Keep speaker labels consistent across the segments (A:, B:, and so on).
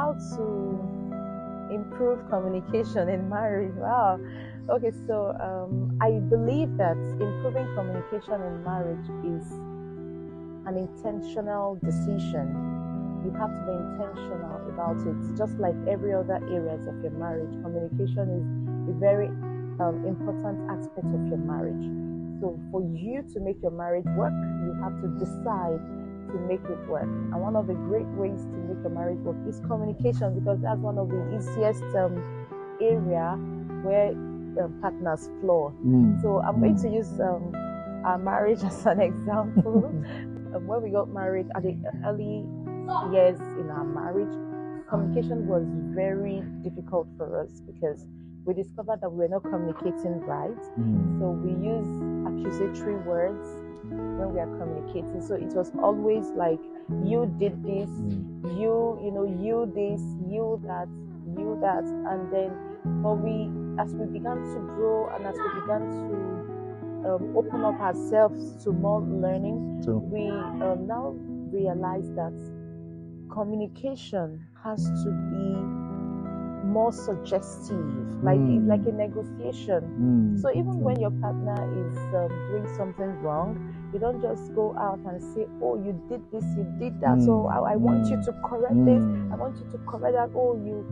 A: how to improve communication in marriage. Wow. Okay, so I believe that improving communication in marriage is an intentional decision. You have to be intentional about it. Just like every other areas of your marriage, communication is a very important aspect of your marriage. So for you to make your marriage work, you have to decide to make it work. And one of the great ways to make your marriage work is communication, because that's one of the easiest area where partners flaw. So I'm going to use our marriage as an example. When we got married at the early years in our marriage, communication was very difficult for us because we discovered that we were not communicating right. So we use accusatory words when we are communicating. So it was always like, you did this, you this, you that, and then as we began to grow and as we began to open up ourselves to more learning, we now realize that communication has to be more suggestive, like it's like a negotiation. So even when your partner is doing something wrong, you don't just go out and say, oh, you did this, you did that, so I want you to correct this, I want you to correct that, oh, you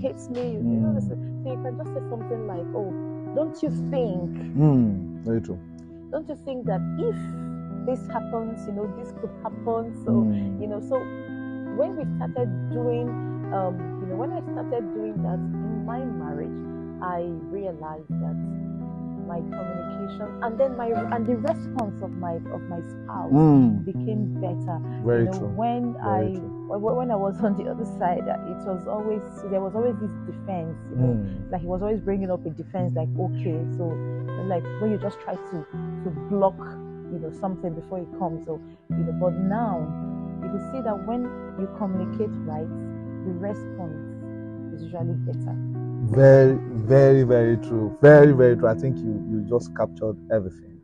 A: hate me, you know this. So you can just say something like, oh, don't you think,
B: very true,
A: don't you think that if this happens, this could happen, so so when we started doing when I started doing that in my marriage, I realized that my communication and then the response of my spouse became better.
B: Very true.
A: When I was on the other side, there was always this defense. Like he was always bringing up a defense, like, okay, so like when you just try to block something before it comes. So but now you can see that when you communicate right, the response is usually better.
B: Very, very, very true. Very, very true. I think you just captured everything.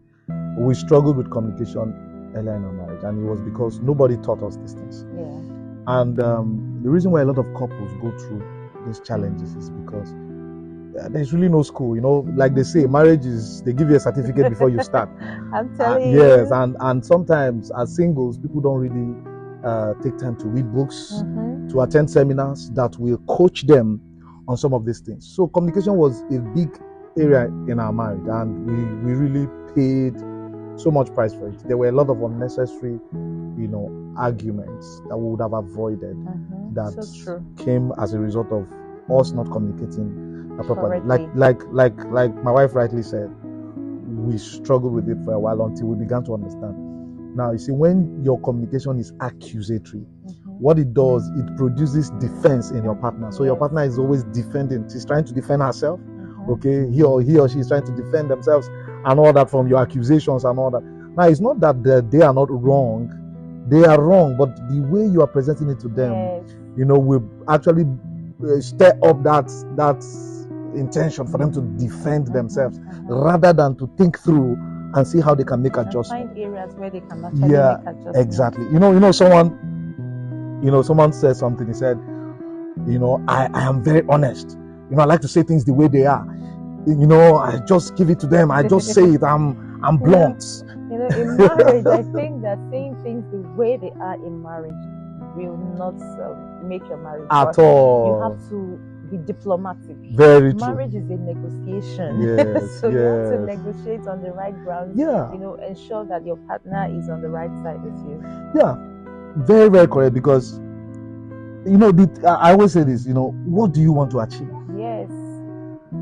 B: We struggled with communication earlier in our marriage, and it was because nobody taught us these things.
A: Yeah.
B: And the reason why a lot of couples go through these challenges is because there's really no school. Like they say, marriage is, they give you a certificate before you start.
A: I'm telling you.
B: Yes, and sometimes as singles, people don't really take time to read books, to attend seminars that will coach them on some of these things. So communication was a big area in our marriage, and we really paid so much price for it. There were a lot of unnecessary, arguments that we would have avoided that came as a result of us not communicating properly. Like my wife rightly said, we struggled with it for a while until we began to understand. Now, you see, when your communication is accusatory, what it does, it produces defense in your partner. So your partner is always defending. She's trying to defend herself. Okay, he or she is trying to defend themselves and all that from your accusations and all that. Now, it's not that they are not wrong. They are wrong, but the way you are presenting it to them, will actually stir up that intention for them to defend themselves rather than to think through and see how they can make adjustments.
A: Find areas where they can actually make adjustments.
B: Exactly. Someone said something. He said, I am very honest. I like to say things the way they are. I just give it to them. I just say it. I'm blunt.
A: In marriage, I think that saying things the way they are in marriage will not make your marriage
B: at
A: work.
B: all.
A: You have to be diplomatic.
B: Very true.
A: Marriage is a negotiation.
B: Yes,
A: so you have to negotiate on the right grounds.
B: Yeah.
A: Ensure that your partner is on the right side with you.
B: Yeah. Very, very correct, because I always say this, what do you want to achieve?
A: Yes.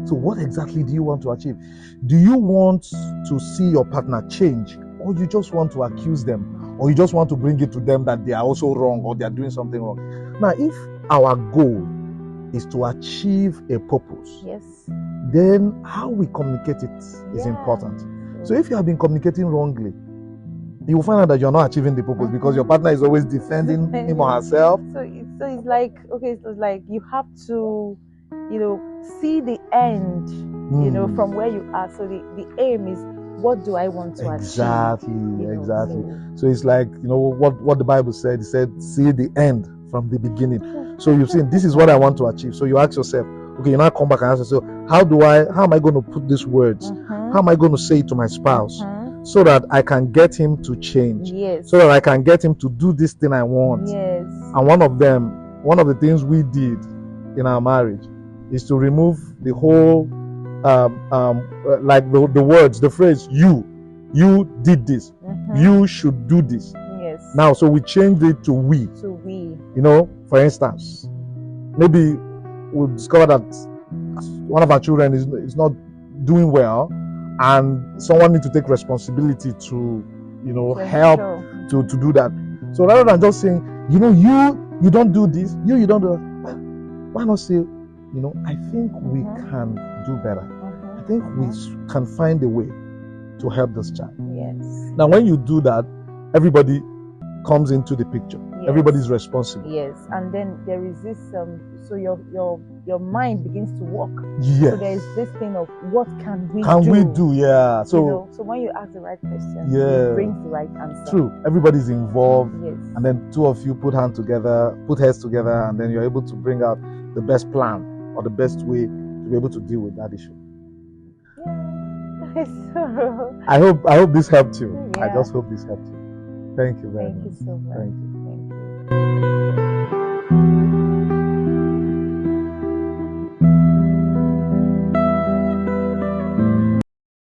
B: So what exactly do you want to achieve? Do you want to see your partner change, or you just want to accuse them, or you just want to bring it to them that they are also wrong or they are doing something wrong? Now, if our goal is to achieve a purpose, then how we communicate it is important. So if you have been communicating wrongly, you will find out that you're not achieving the purpose because your partner is always defending him or herself.
A: So it's like, it's like you have to, see the end, from where you are. So the aim is, what do I want to achieve?
B: Exactly. So it's like, what the Bible said. It said, see the end from the beginning. So you've seen, this is what I want to achieve. So you ask yourself, okay, you now come back and ask yourself, how am I going to put these words? How am I going to say it to my spouse so that I can get him to change?
A: Yes.
B: So that I can get him to do this thing I want.
A: Yes.
B: And one of the things we did in our marriage is to remove the whole like the words, the phrase, you did this, you should do this.
A: Yes.
B: Now, so we changed it to we. You know, for instance, maybe we discover that one of our children is not doing well, and someone needs to take responsibility to, you know, help to do that. So rather than just saying, you know, you don't do this, you don't do that, why not say, you know, I think we can do better. I think we can find a way to help this child.
A: Yes.
B: Now, when you do that, everybody comes into the picture. Yes. Everybody's responsible.
A: Yes, and then there is this. So your mind begins to work.
B: Yes.
A: So there is this thing of what can we
B: do? Yeah. So
A: you know, so when you ask the right question,
B: yeah,
A: it brings the right answer.
B: True. Everybody's involved.
A: Yes.
B: And then two of you put heads together, and then you're able to bring out the best plan or the best way to be able to deal with that issue.
A: So,
B: I hope this helped you.
A: Yeah.
B: I just hope this helped you. Thank you very much.
A: Thank you so much.
B: Thank you.